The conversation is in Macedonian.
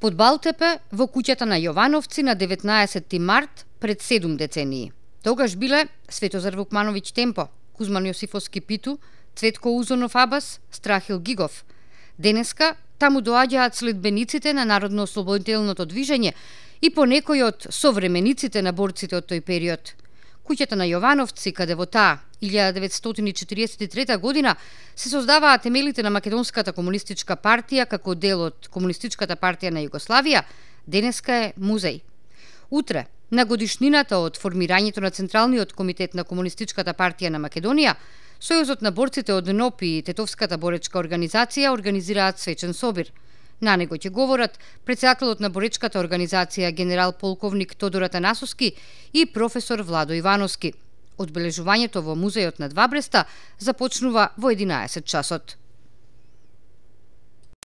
Под Балтепе, во куќата на Јовановци на 19 март пред 7 децении. Тогаш биле Светозар Вукмановиќ Темпо, Кузман Јосифовски Питу, Цветко Узонов Абас, Страхил Гигов. Денеска таму доаѓаат следбениците на Народно-ослободителното движење и понекои од современиците на борците од тој период. Куќата на Јовановци, каде во таа 1943 година се создаваа темелите на Македонската комунистичка партија како дел од Комунистичката партија на Југославија, денеска е музеј. Утре, на годишнината од формирањето на Централниот комитет на Комунистичката партија на Македонија, Сојузот на борците од НОП и Тетовската боречка организација организираат свечен собир. На него ќе говорат претседателот на боречката организација генерал полковник Тодор Атанасовски и професор Владо Ивановски. Одбележувањето во музејот на Два Бреста започнува во 11 часот.